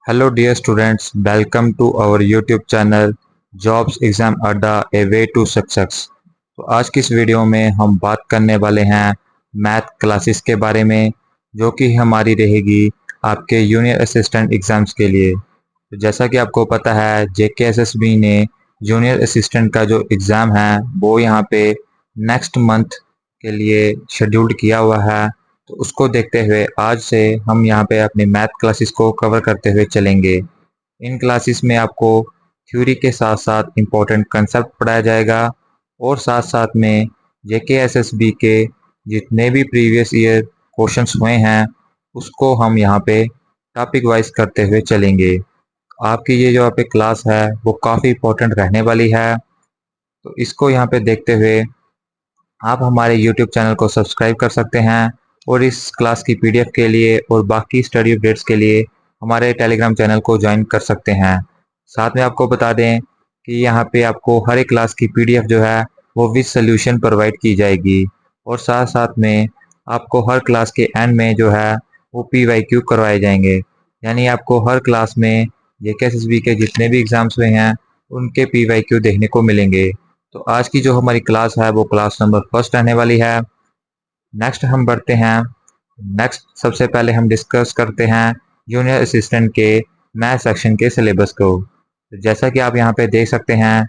Hello dear students, welcome to our YouTube channel Jobs Exam Adda A Way to Success। तो आज की इस video में हम बात करने वाले हैं मैथ क्लासेस के बारे में, जो कि हमारी रहेगी आपके जूनियर असिस्टेंट एग्ज़ाम्स के लिए। तो जैसा कि आपको पता है JKSSB ने जूनियर असिस्टेंट का जो एग्ज़ाम है वो यहाँ पे नेक्स्ट मंथ के लिए शेड्यूल्ड किया हुआ है। तो उसको देखते हुए आज से हम यहाँ पे अपनी मैथ क्लासेस को कवर करते हुए चलेंगे। इन क्लासेस में आपको थ्योरी के साथ साथ इम्पोर्टेंट कंसेप्ट पढ़ाया जाएगा और साथ साथ में JKSSB के जितने भी प्रीवियस ईयर क्वेश्चंस हुए हैं उसको हम यहाँ पे टॉपिक वाइज करते हुए चलेंगे। आपकी ये जो यहाँ पे क्लास है वो काफ़ी इम्पोर्टेंट रहने वाली है। तो इसको यहाँ पे देखते हुए आप हमारे YouTube चैनल को सब्सक्राइब कर सकते हैं और इस क्लास की PDF के लिए और बाकी स्टडी अपडेट्स के लिए हमारे टेलीग्राम चैनल को ज्वाइन कर सकते हैं। साथ में आपको बता दें कि यहाँ पे आपको हर एक क्लास की PDF जो है वो विद सोल्यूशन प्रोवाइड की जाएगी और साथ साथ में आपको हर क्लास के एंड में जो है वो PYQ करवाए जाएंगे। यानी आपको हर क्लास में JKSSB के जितने भी एग्ज़ाम्स हुए हैं उनके PYQ देखने को मिलेंगे। तो आज की जो हमारी क्लास है वो क्लास नंबर फर्स्ट रहने वाली है। नेक्स्ट हम बढ़ते हैं। नेक्स्ट सबसे पहले हम डिस्कस करते हैं जूनियर असिस्टेंट के मैथ सेक्शन के सिलेबस को। तो जैसा कि आप यहाँ पे देख सकते हैं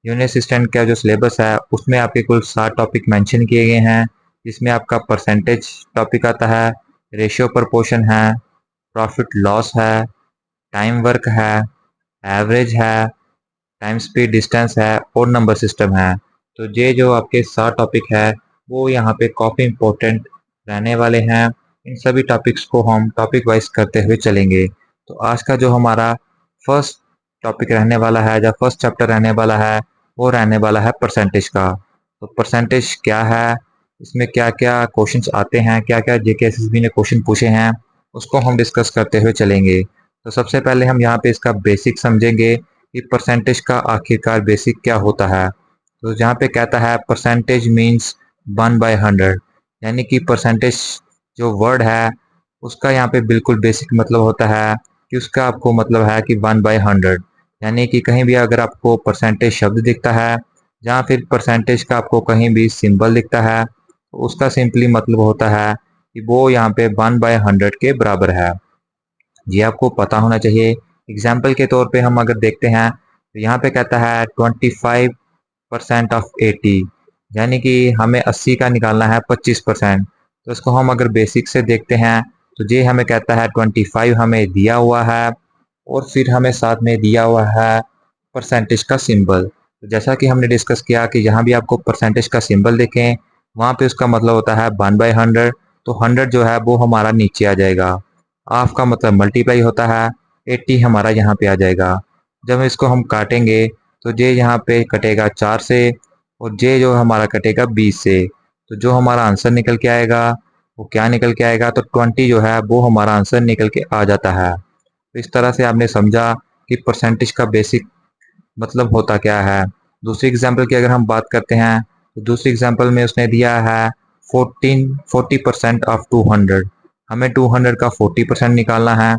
जूनियर असिस्टेंट का जो सिलेबस है उसमें आपके कुल 7 टॉपिक मेंशन किए गए हैं, जिसमें आपका परसेंटेज टॉपिक आता है, रेशियो प्रपोर्शन है, प्रॉफिट लॉस है, टाइम वर्क है, एवरेज है, टाइम स्पीड डिस्टेंस है और नंबर सिस्टम है। तो ये जो आपके 7 टॉपिक है वो यहाँ पे काफ़ी इम्पोर्टेंट रहने वाले हैं। इन सभी टॉपिक्स को हम टॉपिक वाइज करते हुए चलेंगे। तो आज का जो हमारा फर्स्ट टॉपिक रहने वाला है या फर्स्ट चैप्टर रहने वाला है वो रहने वाला है परसेंटेज का। तो परसेंटेज क्या है, इसमें क्या क्या क्वेश्चंस आते हैं, क्या क्या JKSSB ने क्वेश्चन पूछे हैं, उसको हम डिस्कस करते हुए चलेंगे। तो सबसे पहले हम यहाँ पे इसका बेसिक समझेंगे कि परसेंटेज का आखिरकार बेसिक क्या होता है। तो जहाँ पे कहता है परसेंटेज मीन्स 1/100, यानी कि परसेंटेज जो वर्ड है उसका यहाँ पे बिल्कुल बेसिक मतलब होता है कि उसका आपको मतलब है कि 1/100, यानी कि कहीं भी अगर आपको परसेंटेज शब्द दिखता है या फिर परसेंटेज का आपको कहीं भी सिंबल दिखता है तो उसका सिंपली मतलब होता है कि वो यहाँ पे 1/100 के बराबर है। ये आपको पता होना चाहिए। एग्जाम्पल के तौर पे हम अगर देखते हैं तो यहाँ पे कहता है 25% ऑफ 80, यानी कि हमें 80 का निकालना है 25%। तो इसको हम अगर बेसिक से देखते हैं तो ये हमें कहता है 25 हमें दिया हुआ है और फिर हमें साथ में दिया हुआ है परसेंटेज का सिंबल। तो जैसा कि हमने डिस्कस किया कि जहाँ भी आपको परसेंटेज का सिंबल देखें वहाँ पे उसका मतलब होता है 1/100। तो 100 जो है वो हमारा नीचे आ जाएगा, हाफ का मतलब मल्टीप्लाई होता है, 80 हमारा यहाँ पे आ जाएगा। जब इसको हम काटेंगे तो जे यहाँ पे कटेगा 4 से और जे जो हमारा कटेगा 20 से। तो जो हमारा आंसर निकल के आएगा वो क्या निकल के आएगा, तो 20 जो है वो हमारा आंसर निकल के आ जाता है। तो इस तरह से आपने समझा कि परसेंटेज का बेसिक मतलब होता क्या है। दूसरी एग्जाम्पल की अगर हम बात करते हैं तो दूसरी एग्जाम्पल में उसने दिया है 40% ऑफ 200। हमें 200 का 40% निकालना है।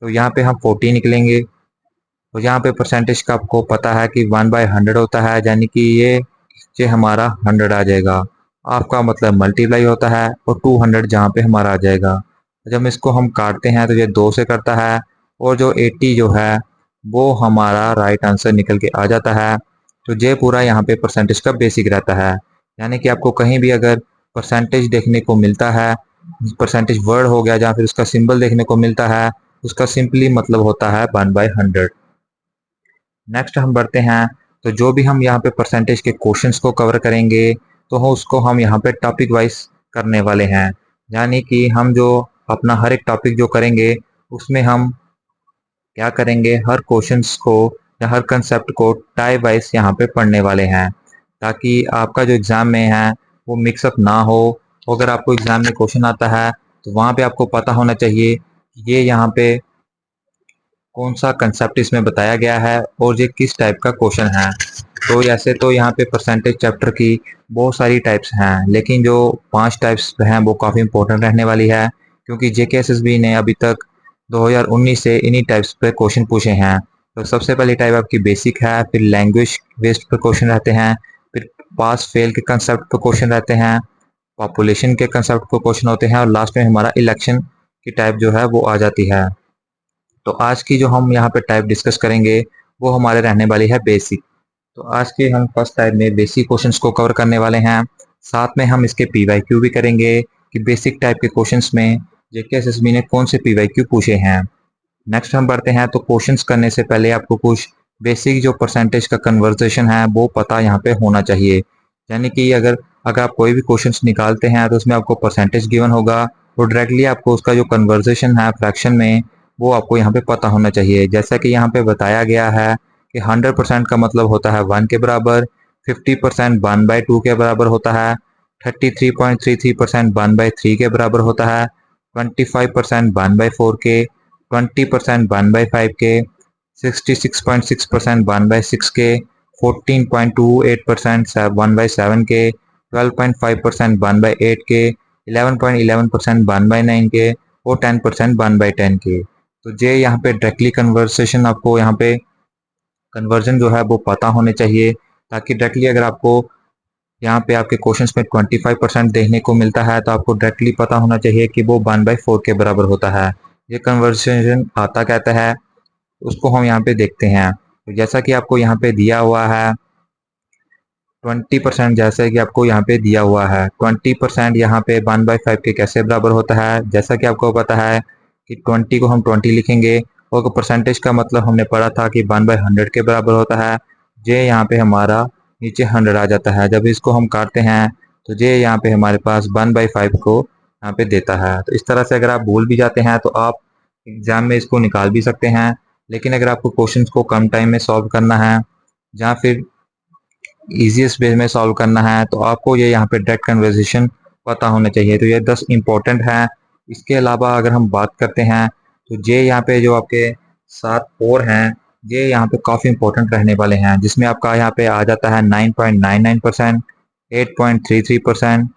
तो यहाँ पे हम 40 निकलेंगे। तो यहाँ पे परसेंटेज का आपको पता है कि 1/100 होता है, यानी कि ये हमारा 100 आ जाएगा। आपका मतलब मल्टीप्लाई होता है और 200 जहाँ पे हमारा आ जाएगा। जब इसको हम काटते हैं तो ये 2 से करता है और जो 80 जो है वो हमारा राइट आंसर निकल के आ जाता है। तो ये पूरा यहाँ पे परसेंटेज का बेसिक रहता है। यानी कि आपको कहीं भी अगर परसेंटेज देखने को मिलता है, परसेंटेज वर्ड हो गया या फिर उसका सिंबल देखने को मिलता है, उसका सिंपली मतलब होता है 1/100। नेक्स्ट हम बढ़ते हैं। तो जो भी हम यहाँ पे परसेंटेज के क्वेश्चंस को कवर करेंगे तो उसको हम यहाँ पे टॉपिक वाइज करने वाले हैं। यानी कि हम जो अपना हर एक टॉपिक जो करेंगे उसमें हम क्या करेंगे, हर क्वेश्चंस को या हर कंसेप्ट को टाइप वाइज यहाँ पे पढ़ने वाले हैं, ताकि आपका जो एग्ज़ाम में है वो मिक्सअप ना हो। अगर आपको एग्ज़ाम में क्वेश्चन आता है तो वहाँ पे आपको पता होना चाहिए कि ये यहाँ पे कौन सा कंसेप्ट इसमें बताया गया है और ये किस टाइप का क्वेश्चन है। तो ऐसे तो यहाँ पे परसेंटेज चैप्टर की बहुत सारी टाइप्स हैं, लेकिन जो 5 टाइप्स हैं वो काफ़ी इंपॉर्टेंट रहने वाली है, क्योंकि JKSSB ने अभी तक 2019 से इन्हीं टाइप्स पे क्वेश्चन पूछे हैं। तो सबसे पहली टाइप आपकी बेसिक है, फिर लैंग्वेज बेस्ड पे क्वेश्चन रहते हैं, फिर पास फेल के कंसेप्ट पे क्वेश्चन रहते हैं, पॉपुलेशन के कंसेप्ट पे क्वेश्चन होते हैं, और लास्ट में हमारा इलेक्शन की टाइप जो है वो आ जाती है। तो आज की जो हम यहाँ पे टाइप डिस्कस करेंगे वो हमारे रहने वाली है बेसिक। तो आज के हम फर्स्ट टाइप में बेसिक क्वेश्चंस को कवर करने वाले हैं, साथ में हम इसके पीवाईक्यू भी करेंगे कि बेसिक टाइप के क्वेश्चंस में जेकेएसएसबी ने कौन से पीवाईक्यू पूछे हैं। नेक्स्ट हम बढ़ते हैं, तो क्वेश्चंस करने से पहले आपको कुछ बेसिक जो परसेंटेज का कन्वर्जेशन है वो पता यहाँ पे होना चाहिए। यानी कि अगर अगर आप कोई भी क्वेश्चंस निकालते हैं तो उसमें आपको परसेंटेज गिवन होगा, और डायरेक्टली आपको उसका जो कन्वर्जेशन है फ्रैक्शन में वो आपको यहाँ पे पता होना चाहिए। जैसा कि यहाँ पे बताया गया है कि 100% का मतलब होता है 1 के बराबर, 50% 1/2 के बराबर होता है, 33.33% 1/3 के बराबर होता है, 25% 1/4 के, 20% 1/5 के, 66.6% 1/6 के, 14.28% 1/7 के, 12.5% 1/8 के, 11.11% 1/9 के, और 10% 1/10 के। तो ये यहाँ पे डायरेक्टली कन्वर्सेशन आपको यहाँ पे कन्वर्जन जो है वो पता होने चाहिए, ताकि डायरेक्टली अगर आपको यहाँ पे आपके क्वेश्चंस में 25% देखने को मिलता है तो आपको डायरेक्टली पता होना चाहिए कि वो 1/4 के बराबर होता है। ये कन्वर्सेशन आता कहता है उसको हम यहाँ पे देखते हैं। तो जैसा कि आपको यहाँ पे दिया हुआ है 20%, जैसे कि आपको यहाँ पे दिया हुआ है 20% यहाँ पे 1/5 के कैसे बराबर होता है। जैसा कि आपको पता है कि 20 को हम 20 लिखेंगे, और परसेंटेज का मतलब हमने पढ़ा था कि 1/100 के बराबर होता है। ये यहाँ पे हमारा नीचे 100 आ जाता है। जब इसको हम काटते हैं तो ये यहाँ पे हमारे पास 1/5 को यहाँ पे देता है। तो इस तरह से अगर आप भूल भी जाते हैं तो आप एग्जाम में इसको निकाल भी सकते हैं। लेकिन अगर आपको क्वेश्चंस को कम टाइम में सॉल्व करना है या फिर इजीएस्ट वे में सॉल्व करना है तो आपको ये यहाँ पे डायरेक्ट कन्वर्सेशन पता होना चाहिए। तो ये 10 इंपॉर्टेंट है। इसके अलावा अगर हम बात करते हैं तो ये यहाँ पे जो आपके 7 और हैं ये यहाँ पे काफ़ी इंपॉर्टेंट रहने वाले हैं, जिसमें आपका यहाँ पे आ जाता है 9.99%, 8.33%,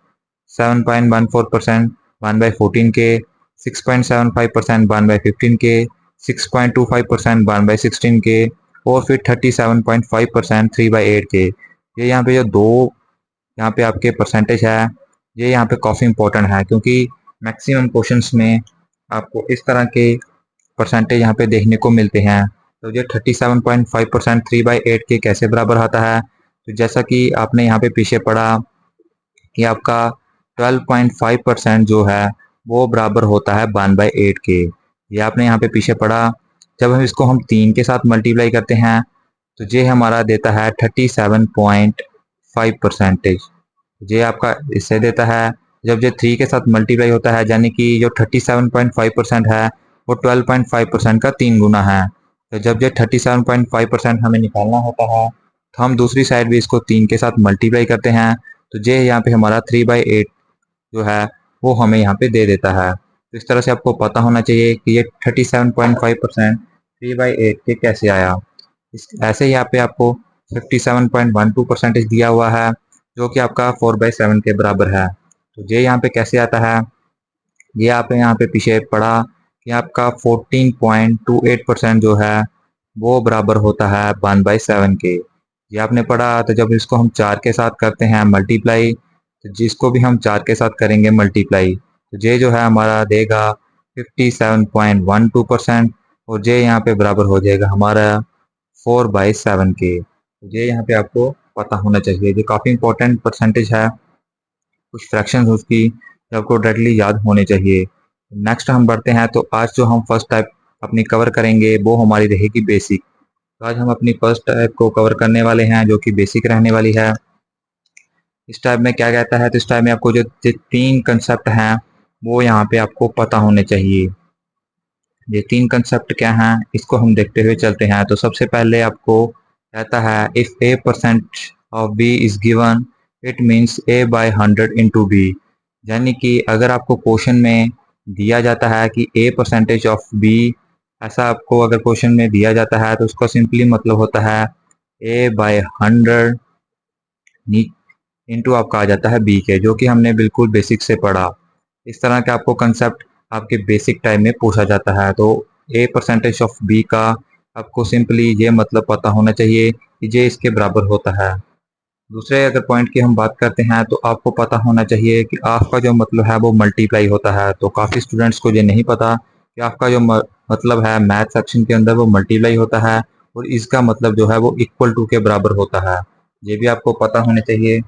7.14% 1/14 के, 6.75% 1/15 के, 6.25% 1/16 के, और फिर 37.5% 3/8 के। ये यहाँ पे जो दो यहाँ पे आपके परसेंटेज है ये यहाँ पे काफ़ी इंपॉर्टेंट है, क्योंकि मैक्सिमम क्वेश्चंस में आपको इस तरह के परसेंटेज यहाँ पे देखने को मिलते हैं। तो ये 37.5% 3/8 के कैसे बराबर आता है। तो जैसा कि आपने यहाँ पे पीछे पढ़ा कि आपका 12.5% जो है वो बराबर होता है 1/8 के। ये आपने यहाँ पे पीछे पढ़ा। जब हम इसको हम 3 के साथ मल्टीप्लाई करते हैं तो ये हमारा देता है 37.5%। ये आपका इससे देता है। जब ये 3 के साथ मल्टीप्लाई होता है यानी कि जो 37.5% है वो 12.5% का 3 गुना है। तो जब ये 37.5% हमें निकालना होता है तो हम दूसरी साइड भी इसको 3 के साथ मल्टीप्लाई करते हैं। तो ये यहाँ पे हमारा 3/8 जो है वो हमें यहाँ पे दे देता है। तो इस तरह से आपको पता होना चाहिए कि ये 37.5% 3/8 के कैसे आया। ऐसे ही यहाँ पे आपको 57.12% दिया हुआ है जो कि आपका 4/7 के बराबर है। तो ये यहाँ पे कैसे आता है, ये आप यहाँ पे पीछे पढ़ा कि आपका 14.28% जो है वो बराबर होता है 1/7 के। ये आपने पढ़ा। तो जब इसको हम 4 के साथ करते हैं मल्टीप्लाई, तो जिसको भी हम 4 के साथ करेंगे मल्टीप्लाई तो ये जो है हमारा देगा 57.12%, और ये यहाँ पे बराबर हो जाएगा हमारा 4/7 के। ये यहाँ पे आपको पता होना चाहिए। ये काफ़ी इंपॉर्टेंट परसेंटेज है, कुछ फ्रैक्शंस उसकी जो आपको डायरेक्टली याद होने चाहिए। नेक्स्ट हम बढ़ते हैं, तो आज जो हम फर्स्ट टाइप अपनी कवर करेंगे वो हमारी रहेगी बेसिक। तो आज हम अपनी फर्स्ट टाइप को कवर करने वाले हैं जो कि बेसिक रहने वाली है। इस टाइप में क्या कहता है, तो इस टाइप में आपको जो 3 कंसेप्ट हैं वो यहाँ पे आपको पता होने चाहिए। ये 3 कंसेप्ट क्या हैं इसको हम देखते हुए चलते हैं। तो सबसे पहले आपको कहता है if A% of B is given it means A/100 into B। यानी कि अगर आपको क्वेश्चन में दिया जाता है कि A% ऑफ B, ऐसा आपको अगर क्वेश्चन में दिया जाता है तो उसका सिंपली मतलब होता है A/100 इंटू आपका आ जाता है B के, जो कि हमने बिल्कुल बेसिक से पढ़ा। इस तरह के आपको कंसेप्ट आपके बेसिक टाइम में पूछा जाता है। तो ए परसेंटेज ऑफ बी का आपको सिंपली ये मतलब पता होना चाहिए कि जे इसके बराबर होता है। दूसरे अगर पॉइंट की हम बात करते हैं तो आपको पता होना चाहिए कि आपका जो मतलब है वो मल्टीप्लाई होता है। तो काफ़ी स्टूडेंट्स को ये नहीं पता कि आपका जो मतलब है मैथ सेक्शन के अंदर वो मल्टीप्लाई होता है और इसका मतलब जो है वो इक्वल टू के बराबर होता है। ये भी आपको पता होना चाहिए।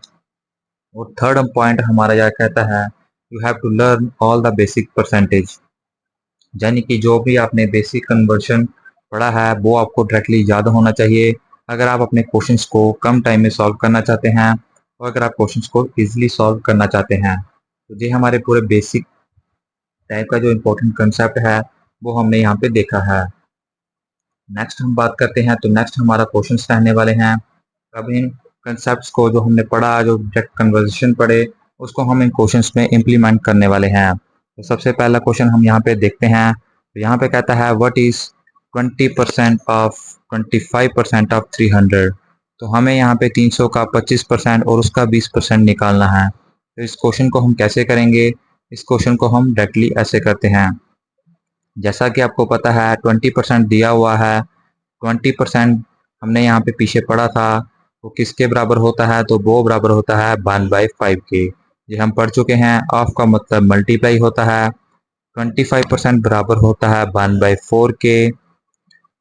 और थर्ड पॉइंट हमारा यह कहता है you have to learn all the basic percentage, यानी कि जो भी आपने बेसिक कन्वर्शन पढ़ा है वो आपको डायरेक्टली याद होना चाहिए अगर आप अपने क्वेश्चंस को कम टाइम में सॉल्व करना चाहते हैं और अगर आप क्वेश्चंस को इजीली सॉल्व करना चाहते हैं। तो ये हमारे पूरे बेसिक टाइप का जो इम्पोर्टेंट कंसेप्ट है वो हमने यहाँ पे देखा है। नेक्स्ट हम बात करते हैं तो नेक्स्ट हमारा क्वेश्चंस रहने वाले हैं। अब इन कंसेप्ट्स को जो हमने पढ़ा, जो डायरेक्ट कन्वर्सेशन पढ़े, उसको हम इन क्वेश्चंस में इम्प्लीमेंट करने वाले हैं। तो सबसे पहला क्वेश्चन हम यहाँ पे देखते हैं। तो यहाँ पे कहता है व्हाट इज 20% ऑफ 25% ऑफ 300। तो हमें यहाँ पे 300 का 25% और उसका 20% निकालना है। तो इस क्वेश्चन को हम कैसे करेंगे? इस क्वेश्चन को हम डायरेक्टली ऐसे करते हैं। जैसा कि आपको पता है 20% दिया हुआ है, 20% हमने यहाँ पे पीछे पढ़ा था वो किसके बराबर होता है? तो वो बराबर होता है 1/5 के। ये हम पढ़ चुके हैं। ऑफ का मतलब मल्टीप्लाई होता है। 25% बराबर होता है 1/4 के।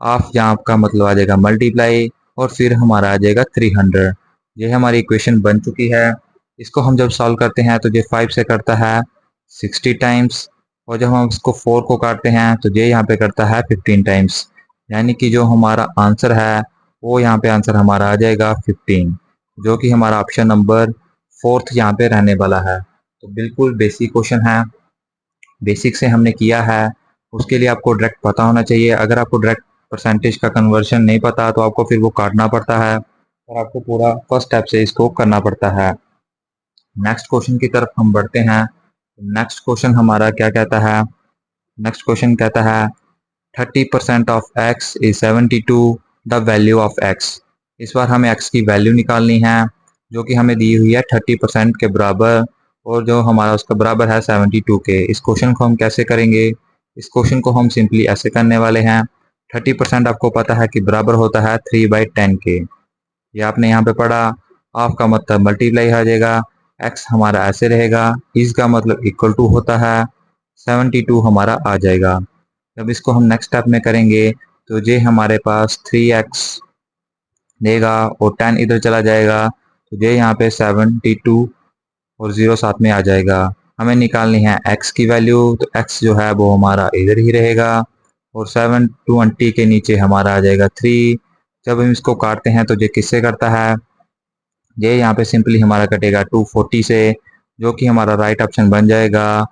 ऑफ यहाँ का मतलब आ जाएगा मल्टीप्लाई और फिर हमारा आ जाएगा 300। ये हमारी इक्वेशन बन चुकी है। इसको हम जब सॉल्व करते हैं तो ये 5 से करता है 60 टाइम्स और जब हम इसको 4 को काटते हैं तो ये यहाँ पे करता है 15 टाइम्स। यानी कि जो हमारा आंसर है वो यहाँ पे आंसर हमारा आ जाएगा 15, जो कि हमारा ऑप्शन नंबर फोर्थ यहाँ पे रहने वाला है। तो बिल्कुल बेसिक क्वेश्चन है, बेसिक से हमने किया है। उसके लिए आपको डायरेक्ट पता होना चाहिए। अगर आपको डायरेक्ट परसेंटेज का कन्वर्शन नहीं पता तो आपको फिर वो काटना पड़ता है और आपको पूरा फर्स्ट स्टेप से इसको करना पड़ता है। नेक्स्ट क्वेश्चन की तरफ हम बढ़ते हैं। नेक्स्ट क्वेश्चन हमारा क्या कहता है? नेक्स्ट क्वेश्चन कहता है 30% of x is 72 the value of x। इस बार हमें x की वैल्यू निकालनी है जो कि हमें दी हुई है 30% के बराबर और जो हमारा उसका बराबर है 72 के। इस क्वेश्चन को हम कैसे करेंगे? इस क्वेश्चन को हम सिंपली ऐसे करने वाले हैं। 30% आपको पता है कि बराबर होता है 3/10 के। ये आपने यहाँ पे पढ़ा। ऑफ का मतलब मल्टीप्लाई आ जाएगा, x हमारा ऐसे रहेगा, इस का मतलब इक्वल टू होता है 72 हमारा आ जाएगा। जब इसको हम नेक्स्ट स्टेप में करेंगे तो ये हमारे पास 3x देगा और 10 इधर चला जाएगा तो ये यहाँ पे 72 और 0 साथ में आ जाएगा। हमें निकालनी है x की वैल्यू। तो x जो है वो हमारा इधर ही रहेगा और 720 के नीचे हमारा आ जाएगा 3। जब हम इसको काटते हैं तो ये किससे करता है? ये यहाँ पे सिंपली हमारा कटेगा 240 से, जो कि हमारा राइट ऑप्शन बन जाएगा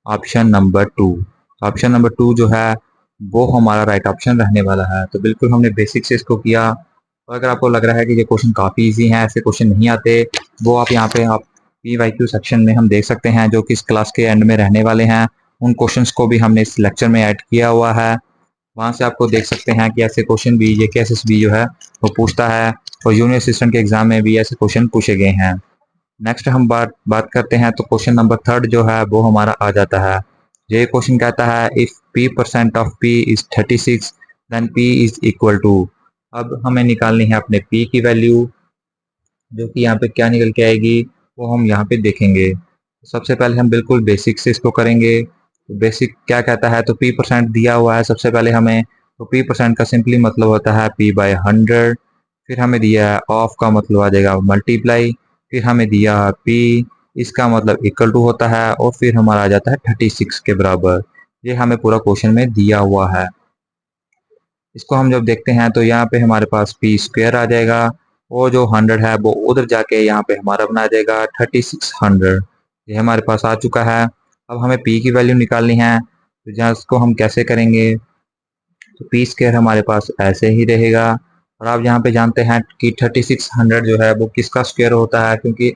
ऑप्शन नंबर 2। ऑप्शन नंबर 2 जो है वो हमारा राइट ऑप्शन रहने वाला है। तो बिल्कुल हमने बेसिक से इसको किया। और अगर आपको लग रहा है कि ये क्वेश्चन काफ़ी इजी है, ऐसे क्वेश्चन नहीं आते, वो आप यहाँ पे आप PYQ सेक्शन में हम देख सकते हैं जो कि इस क्लास के एंड में रहने वाले हैं। उन क्वेश्चंस को भी हमने इस लेक्चर में ऐड किया हुआ है। वहाँ से आपको देख सकते हैं कि ऐसे क्वेश्चन भी ये KSSB जो है वो पूछता है और जूनियर असिस्टेंट के एग्जाम में भी ऐसे क्वेश्चन पूछे गए हैं। नेक्स्ट हम बात करते हैं तो क्वेश्चन नंबर थर्ड जो है वो हमारा आ जाता है। ये क्वेश्चन कहता है if p% of p is 36 then p is equal to. अब हमें निकालनी है अपने p की वैल्यू, जो कि यहाँ पे क्या निकल के आएगी वो हम यहाँ पे देखेंगे। सबसे पहले हम बिल्कुल बेसिक से इसको करेंगे। तो बेसिक क्या कहता है? तो p% दिया हुआ है सबसे पहले हमें। तो p% का सिंपली मतलब होता है p/100। फिर हमें दिया है ऑफ का मतलब आ जाएगा मल्टीप्लाई, फिर हमें दिया है p, इसका मतलब इक्वल टू होता है और फिर हमारा आ जाता है 36 के बराबर। ये हमें पूरा क्वेश्चन में दिया हुआ है। इसको हम जब देखते हैं तो यहाँ पे हमारे पास p² आ जाएगा और जो 100 है वो उधर जाके यहाँ पे हमारा बना जाएगा 3600। ये हमारे पास आ चुका है। अब हमें p की वैल्यू निकालनी है। तो जहाँ इसको हम कैसे करेंगे? तो p² हमारे पास ऐसे ही रहेगा। और आप यहाँ पे जानते हैं कि 3600 जो है वो किसका स्क्वायर होता है, क्योंकि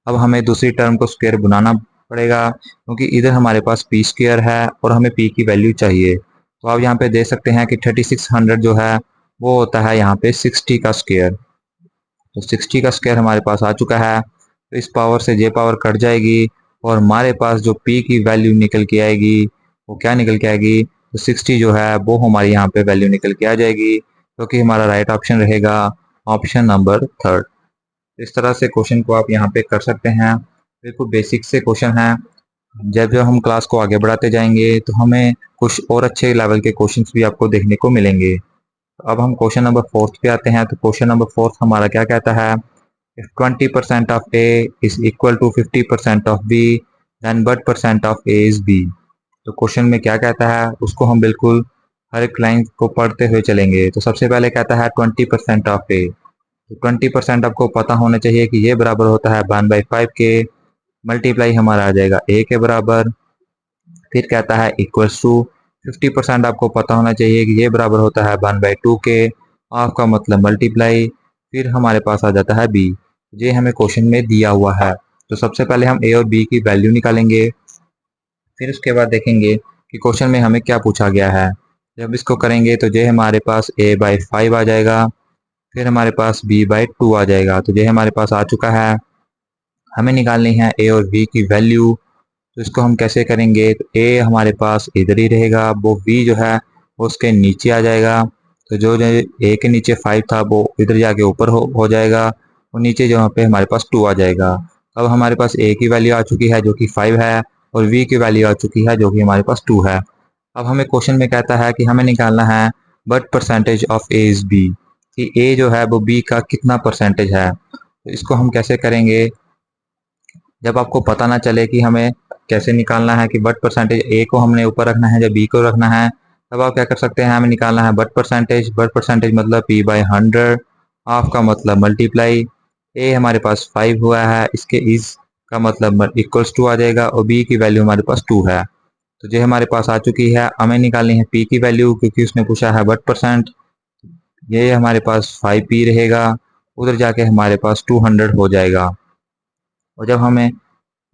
अब हमें दूसरी टर्म को स्क्वायर बनाना पड़ेगा क्योंकि इधर हमारे पास p² है और हमें p की वैल्यू चाहिए। तो आप यहाँ पे देख सकते हैं कि 3600 जो है वो होता है यहाँ पे 60 का स्क्वायर। तो 60 का स्क्वायर हमारे पास आ चुका है। तो इस पावर से ये पावर कट जाएगी और हमारे पास जो p की वैल्यू निकल के आएगी वो क्या निकल के आएगी, तो 60 जो है वो हमारी यहाँ पे वैल्यू निकल के आ जाएगी, जो कि हमारा राइट ऑप्शन रहेगा ऑप्शन नंबर थर्ड। इस तरह से क्वेश्चन को आप यहाँ पे कर सकते हैं। बिल्कुल बेसिक से क्वेश्चन है। जब जब हम क्लास को आगे बढ़ाते जाएंगे तो हमें कुछ और अच्छे लेवल के क्वेश्चंस भी आपको देखने को मिलेंगे। अब हम क्वेश्चन नंबर फोर्थ पे आते हैं। तो क्वेश्चन नंबर फोर्थ हमारा क्या कहता है, if 20% of a is equal to 50% of b then what percent of a is b. तो क्वेश्चन में क्या कहता है उसको हम बिल्कुल हर एक लाइन को पढ़ते हुए चलेंगे। तो सबसे पहले कहता है 20% ऑफ ए। तो 20% आपको पता होना चाहिए कि ये बराबर होता है 1/5 के, मल्टीप्लाई हमारा आ जाएगा ए के बराबर। फिर कहता है इक्वल्स टू 50%, आपको पता होना चाहिए कि ये बराबर होता है 1/2 के, हाफ का मतलब मल्टीप्लाई। फिर हमारे पास आ जाता है बी, ये हमें क्वेश्चन में दिया हुआ है। तो सबसे पहले हम ए और बी की वैल्यू निकालेंगे, फिर उसके बाद देखेंगे कि क्वेश्चन में हमें क्या पूछा गया है। जब इसको करेंगे तो ये हमारे पास a/5 आ जाएगा, फिर हमारे पास b/2 आ जाएगा। तो ये हमारे पास आ चुका है। हमें निकालनी है ए और बी की वैल्यू। तो इसको हम कैसे करेंगे, तो ए हमारे पास इधर ही रहेगा, वो बी जो है वो उसके नीचे आ जाएगा। तो जो जो ए के नीचे 5 था वो इधर जाके ऊपर हो जाएगा, और नीचे जहाँ पे हमारे पास 2 आ जाएगा। अब हमारे पास ए की वैल्यू आ चुकी है जो कि 5 है, और वी की वैल्यू आ चुकी है जो कि हमारे पास 2 है। अब हमें क्वेश्चन में कहता है कि हमें निकालना है what percentage of a is b, कि ए जो है वो बी का कितना परसेंटेज है। तो इसको हम कैसे करेंगे, जब आपको पता ना चले कि हमें कैसे निकालना है कि बट परसेंटेज ए को हमने ऊपर रखना है या बी को रखना है, तब आप क्या कर सकते हैं, हमें निकालना है बट परसेंटेज मतलब p/100, हाफ का मतलब मल्टीप्लाई। ए हमारे पास 5 हुआ है, इसके इज का मतलब इक्वल्स टू आ जाएगा, और बी की वैल्यू हमारे पास 2 है। तो ये हमारे पास आ चुकी है। हमें निकालनी है पी की वैल्यू, क्योंकि उसने पूछा है बट परसेंट। ये हमारे पास 5p रहेगा, उधर जाके हमारे पास 200 हो जाएगा। और जब हमें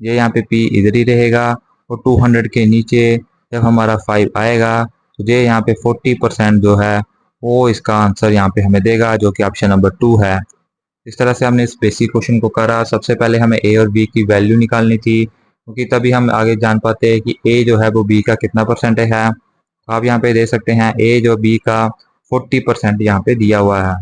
ये यहाँ पे p इधर ही रहेगा, और 200 के नीचे जब हमारा 5 आएगा तो ये यहाँ पे 40% जो है वो इसका आंसर यहाँ पे हमें देगा, जो कि ऑप्शन नंबर 2 है। इस तरह से हमने इस बेसिक क्वेश्चन को करा। सबसे पहले हमें ए और बी की वैल्यू निकालनी थी, क्योंकि तभी हम आगे जान पाते हैं कि ए जो है वो बी का कितना परसेंटेज है। तो आप यहाँ पे दे सकते हैं ए जो बी का 40% यहाँ पे दिया हुआ है।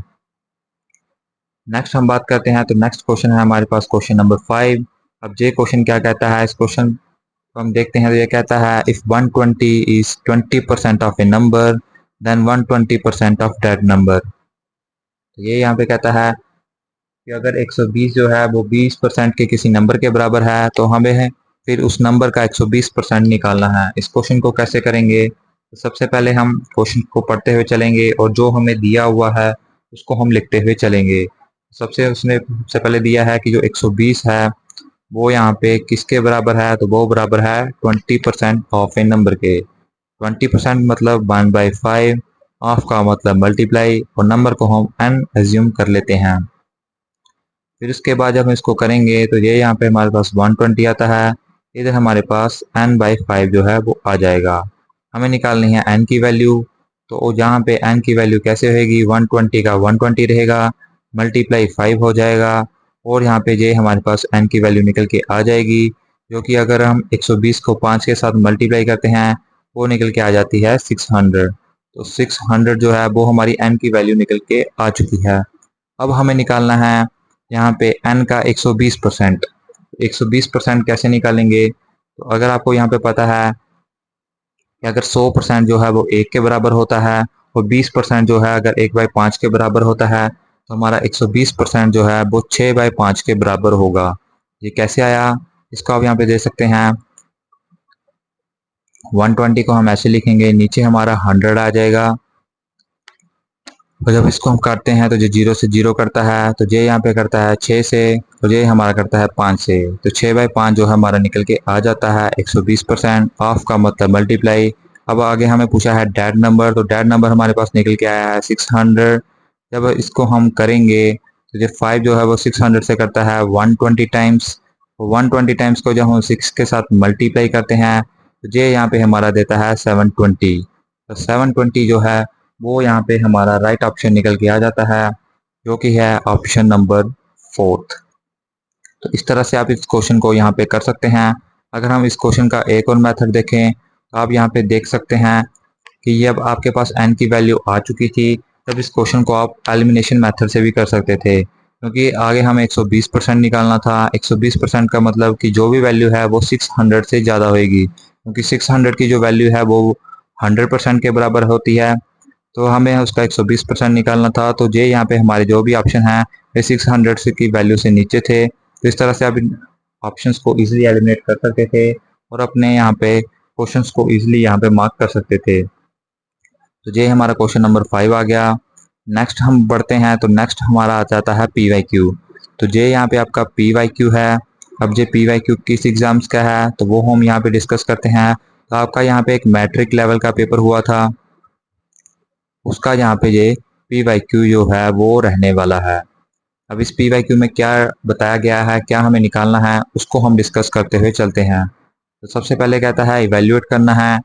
नेक्स्ट हम बात करते हैं। तो नेक्स्ट क्वेश्चन है हमारे पास क्वेश्चन नंबर 5। अब ये क्वेश्चन क्या कहता है, इस क्वेश्चन को हम देखते हैं। तो ये कहता है if 120 is 20% of a number then 120% of that number. तो ये यहाँ पे कहता है कि अगर 120 जो है वो 20% के किसी नंबर के बराबर है, तो हमें फिर उस नंबर का 120% निकालना है। इस क्वेश्चन को कैसे करेंगे, तो सबसे पहले हम क्वेश्चन को पढ़ते हुए चलेंगे, और जो हमें दिया हुआ है उसको हम लिखते हुए चलेंगे। सबसे उसने सबसे पहले दिया है कि जो 120 है वो यहाँ पे किसके बराबर है, तो वो बराबर है 20% ऑफ ए नंबर के। 20% मतलब 1/5, ऑफ का मतलब मल्टीप्लाई, और नंबर को हम n एज्यूम कर लेते हैं। फिर उसके बाद जब हम इसको करेंगे तो ये यहाँ पे हमारे पास 120 आता है, इधर हमारे पास n/5 जो है वो आ जाएगा। हमें निकालनी है n की वैल्यू। तो जहाँ पे n की वैल्यू कैसे होगी, 120 का 120 रहेगा, मल्टीप्लाई 5 हो जाएगा, और यहाँ पे ये हमारे पास n की वैल्यू निकल के आ जाएगी, जो कि अगर हम 120 को 5 के साथ मल्टीप्लाई करते हैं वो निकल के आ जाती है 600। तो 600 जो है वो हमारी n की वैल्यू निकल के आ चुकी है। अब हमें निकालना है यहाँ पे n का 120%। 120% कैसे निकालेंगे, तो अगर आपको यहाँ पे पता है कि अगर 100% जो है वो 1 के बराबर होता है, और 20% जो है अगर 1/5 के बराबर होता है, तो हमारा 120% जो है वो 6/5 के बराबर होगा। ये कैसे आया, इसको आप यहाँ पे दे सकते हैं। 120 को हम ऐसे लिखेंगे, नीचे हमारा 100 आ जाएगा, और जब इसको हम काटते हैं तो जो 0 से 0 करता है, तो ये यहाँ पे करता है 6 से, और ये हमारा करता है 5 से। तो 6/5 जो हमारा निकल के आ जाता है 120%, ऑफ का मतलब मल्टीप्लाई। अब आगे हमें पूछा है डैड नंबर, तो डैड नंबर हमारे पास निकल के आया है 600। जब इसको हम करेंगे तो ये 5 जो है वो 600 से करता है 120 टाइम्स। 120 टाइम्स को जब हम 6 के साथ मल्टीप्लाई करते हैं तो ये यहाँ पे हमारा देता है 720। तो 720 जो है वो यहाँ पे हमारा राइट ऑप्शन निकल के आ जाता है, जो कि है ऑप्शन नंबर 4। तो इस तरह से आप इस क्वेश्चन को यहाँ पे कर सकते हैं। अगर हम इस क्वेश्चन का एक और मेथड देखें, आप यहाँ पे देख सकते हैं कि ये अब आपके पास n की वैल्यू आ चुकी थी। तब इस क्वेश्चन को आप एलिमिनेशन मेथड से भी कर सकते थे, क्योंकि आगे हमें 120% निकालना था। 120% का मतलब कि जो भी वैल्यू है वो 600 से ज़्यादा होगी, क्योंकि 600 की जो वैल्यू है वो 100% के बराबर होती है। तो हमें उसका 120% निकालना था। तो ये यहाँ पे हमारे जो भी ऑप्शन हैं वे 600 से की वैल्यू से नीचे थे। तो इस तरह से आप इन ऑप्शंस को इजीली एलिमिनेट कर सकते थे और अपने यहाँ पे क्वेश्चंस को इजीली यहाँ पे मार्क कर सकते थे। तो ये हमारा क्वेश्चन नंबर 5 आ गया। नेक्स्ट हम बढ़ते हैं, तो नेक्स्ट हमारा आ जाता है PYQ। तो ये यहाँ पे आपका PYQ है। अब ये PYQ किस एग्जाम्स का है तो वो हम यहाँ पे डिस्कस करते हैं। तो आपका यहाँ पे एक मैट्रिक लेवल का पेपर हुआ था, उसका यहाँ पे ये PYQ जो है वो रहने वाला है। अब इस PYQ में क्या बताया गया है, क्या हमें निकालना है, उसको हम डिस्कस करते हुए चलते हैं। तो सबसे पहले कहता है इवेल्युएट करना है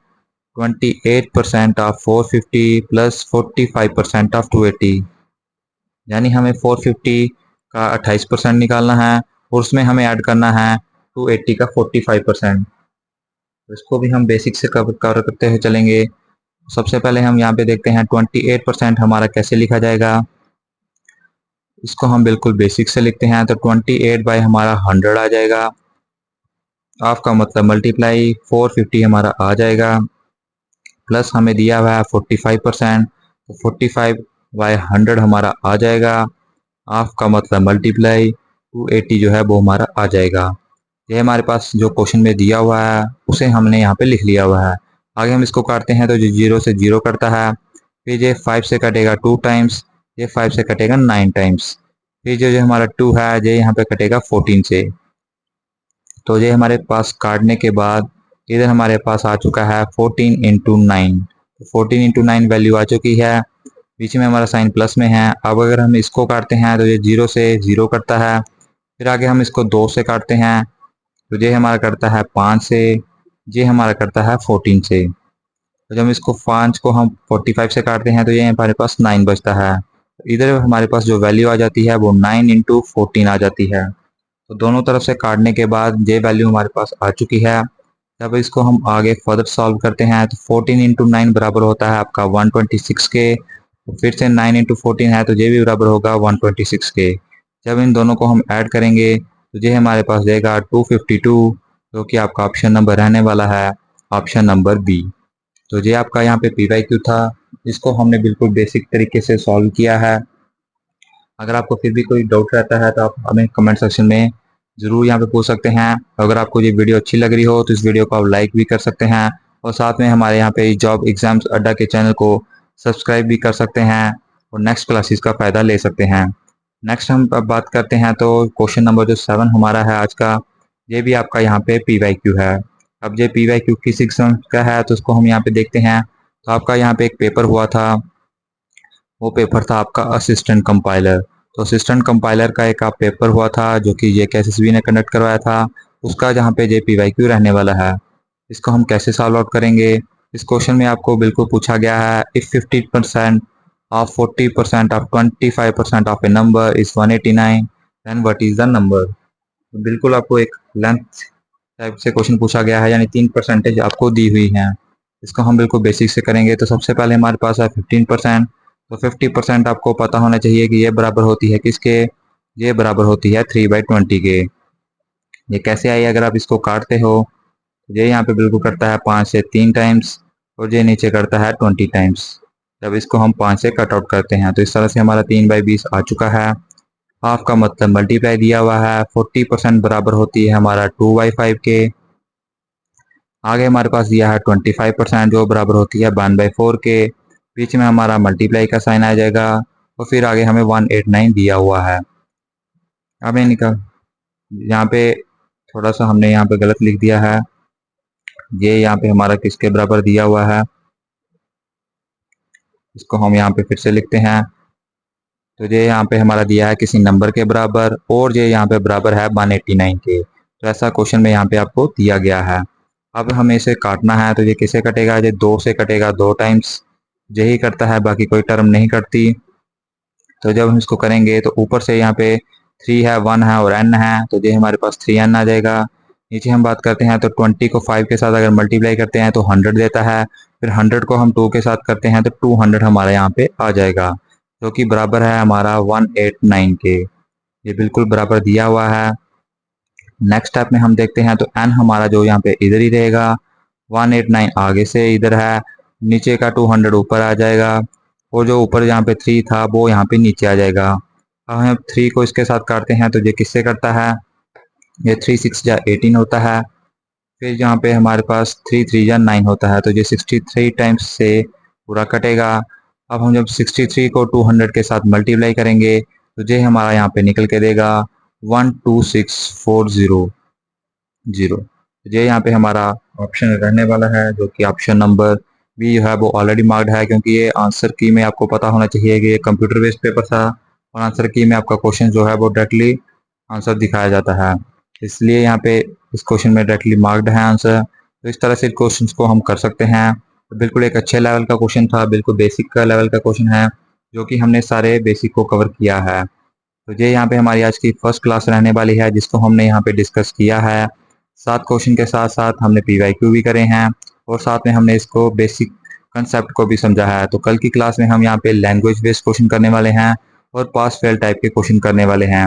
28% ऑफ 450 प्लस 45% ऑफ 280, यानी हमें 450 का 28% निकालना है और उसमें हमें ऐड करना है 280 का 45%। तो इसको भी हम बेसिक से कवर करते हुए चलेंगे। सबसे पहले हम यहाँ पे देखते हैं 28% हमारा कैसे लिखा जाएगा। इसको हम बिल्कुल बेसिक से लिखते हैं। तो 28 बाई हमारा 100 आ जाएगा। ऑफ का मतलब मल्टीप्लाई 450 हमारा आ जाएगा, प्लस हमें दिया हुआ है 45%। तो 45 बाई 100 हमारा आ जाएगा। ऑफ का मतलब मल्टीप्लाई 280 जो है वो हमारा आ जाएगा। ये हमारे पास जो क्वेश्चन में दिया हुआ है उसे हमने यहाँ पे लिख लिया हुआ है। आगे हम इसको काटते हैं तो जो 0 से 0 करता है, फिर ये 5 से कटेगा 2 टाइम्स, ये 5 से कटेगा 9 टाइम्स, फिर जो जो हमारा 2 है ये यहाँ पे कटेगा 14 से। तो ये हमारे पास काटने के बाद इधर हमारे पास आ चुका है 14 इंटू 9। 14 इंटू 9 वैल्यू आ चुकी है। बीच में हमारा साइन प्लस में है। अब अगर हम इसको काटते हैं तो ये 0 से 0 करता है। फिर आगे हम इसको 2 से काटते हैं तो ये हमारा करता है 5 से, ये हमारा करता है 14 से। तो जब इसको 5 को हम 45 से काटते हैं तो ये हमारे पास 9 बचता है। इधर हमारे पास जो वैल्यू आ जाती है वो 9 इंटू 14 आ जाती है। तो दोनों तरफ से काटने के बाद ये वैल्यू हमारे पास आ चुकी है। जब इसको हम आगे फर्दर सॉल्व करते हैं तो 14 इंटू 9 बराबर होता है आपका 126 के। तो फिर से 9 इंटू 14 है तो ये भी बराबर होगा 126 के। जब इन दोनों को हम ऐड करेंगे तो ये हमारे पास देगा 252, जो कि आपका ऑप्शन नंबर रहने वाला है ऑप्शन नंबर बी। तो ये आपका यहाँ पे PYQ था, इसको हमने बिल्कुल बेसिक तरीके से सॉल्व किया है। अगर आपको फिर भी कोई डाउट रहता है तो आप हमें कमेंट सेक्शन में ज़रूर यहाँ पे पूछ सकते हैं। अगर आपको ये वीडियो अच्छी लग रही हो तो इस वीडियो को आप लाइक भी कर सकते हैं और साथ में हमारे यहाँ पे जॉब एग्जाम्स अड्डा के चैनल को सब्सक्राइब भी कर सकते हैं और नेक्स्ट क्लासेस का फ़ायदा ले सकते हैं। नेक्स्ट हम अब बात करते हैं तो क्वेश्चन नंबर जो 7 हमारा है आज का, ये भी आपका यहाँ पे PYQ है। अब ये PYQ किस एग्जाम का है तो उसको हम यहाँ पे देखते हैं। तो आपका यहाँ पे एक पेपर हुआ था, वो पेपर था आपका असिस्टेंट कंपाइलर। तो असिस्टेंट कंपाइलर का एक आप पेपर हुआ था जो कि ये SSB ने कंडक्ट करवाया था, उसका जहाँ पे PYQ रहने वाला है। इसको हम कैसे सॉल्व आउट करेंगे। इस क्वेश्चन में आपको बिल्कुल पूछा गया है if 50% of 40% of 25% of a number is 189 then what is the number. तो बिल्कुल आपको एक लेंथ टाइप से क्वेश्चन पूछा गया है, यानी 3% आपको दी हुई है। इसको हम बिल्कुल बेसिक से करेंगे। तो सबसे पहले हमारे पास है 15%। तो 50% आपको पता होना चाहिए कि ये बराबर होती है किसके, ये बराबर होती है 3/20 के। ये कैसे आई, अगर आप इसको काटते हो तो ये यहाँ पे बिल्कुल करता है 5 से 3 टाइम्स और ये नीचे करता है 20 टाइम्स। जब इसको हम 5 से कट आउट करते हैं तो इस तरह से हमारा 3/20 आ चुका है। हाफ का मतलब मल्टीप्लाई दिया हुआ है। 40% बराबर होती है हमारा 2/5 के। आगे हमारे पास दिया है 25% जो बराबर होती है 1/4 के। बीच में हमारा मल्टीप्लाई का साइन आ जाएगा और फिर आगे हमें 189 दिया हुआ है। अब ये निकाल, यहाँ पे थोड़ा सा हमने यहाँ पे गलत लिख दिया है। ये यहाँ पे हमारा किसके बराबर दिया हुआ है, इसको हम यहाँ पे फिर से लिखते हैं। तो ये यहाँ पे हमारा दिया है किसी नंबर के बराबर और ये यहाँ पे बराबर है 189 के। तो ऐसा क्वेश्चन में यहाँ पे आपको दिया गया है। अब हमें इसे काटना है तो ये किसे कटेगा, ये 2 से कटेगा 2 टाइम्स, यही करता है, बाकी कोई टर्म नहीं कटती। तो जब हम इसको करेंगे तो ऊपर से यहाँ पे 3 है, 1 है और n है, तो ये हमारे पास 3n आ जाएगा। नीचे हम बात करते हैं तो 20 को 5 के साथ अगर मल्टीप्लाई करते हैं तो 100 देता है। फिर 100 को हम 2 के साथ करते हैं तो 200 हमारा यहाँ पे आ जाएगा, जो कि बराबर है हमारा 189 के। ये बिल्कुल बराबर दिया हुआ है। नेक्स्ट स्टेप में हम देखते हैं तो n हमारा जो यहाँ पे इधर ही रहेगा, 189 आगे से इधर है, नीचे का 200 ऊपर आ जाएगा, और जो ऊपर यहाँ पे 3 था वो यहाँ पे नीचे आ जाएगा। अब हम 3 को इसके साथ काटते हैं तो ये किससे करता है, ये 3 6 जा 18 होता है। फिर यहाँ पे हमारे पास 3 3 जा 9 होता है, तो ये 63 टाइम्स से पूरा कटेगा। अब हम जब 63 को 200 के साथ मल्टीप्लाई करेंगे तो ये हमारा यहाँ पे निकल के देगा 12640। ये यहाँ पे हमारा ऑप्शन रहने वाला है, जो कि ऑप्शन नंबर बी जो है वो ऑलरेडी मार्क्ड है, क्योंकि ये आंसर की में आपको पता होना चाहिए कि ये कंप्यूटर बेस्ड पेपर था और आंसर की में आपका क्वेश्चन जो है वो डायरेक्टली आंसर दिखाया जाता है, इसलिए यहाँ पे इस क्वेश्चन में डायरेक्टली मार्क्ड है आंसर। तो इस तरह से क्वेश्चन को हम कर सकते हैं। तो बिल्कुल एक अच्छे लेवल का क्वेश्चन था, बिल्कुल बेसिक का लेवल का क्वेश्चन है, जो कि हमने सारे बेसिक को कवर किया है। तो ये यहाँ पे हमारी आज की फर्स्ट क्लास रहने वाली है, जिसको हमने यहाँ पे डिस्कस किया है। 7 क्वेश्चन के साथ साथ हमने PYQ भी करे हैं, और साथ में हमने इसको बेसिक कंसेप्ट को भी समझा है। तो कल की क्लास में हम यहाँ पे लैंग्वेज बेस्ड क्वेश्चन करने वाले हैं और पास फेल टाइप के क्वेश्चन करने वाले हैं।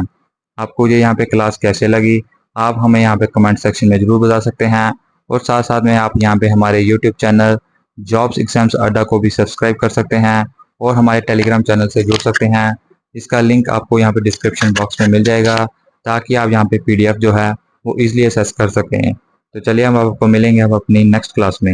आपको ये यहाँ पे क्लास कैसे लगी, आप हमें यहाँ पे कमेंट सेक्शन में ज़रूर बता सकते हैं, और साथ साथ में आप यहाँ पे हमारे यूट्यूब चैनल जॉब्स एग्जाम्स अड्डा को भी सब्सक्राइब कर सकते हैं, और हमारे टेलीग्राम चैनल से जुड़ सकते हैं। इसका लिंक आपको यहाँ पे डिस्क्रिप्शन बॉक्स में मिल जाएगा, ताकि आप यहाँ पे PDF जो है वो ईजिली एक्सेस कर सकें। तो चलिए हम आपको मिलेंगे अब अपनी नेक्स्ट क्लास में।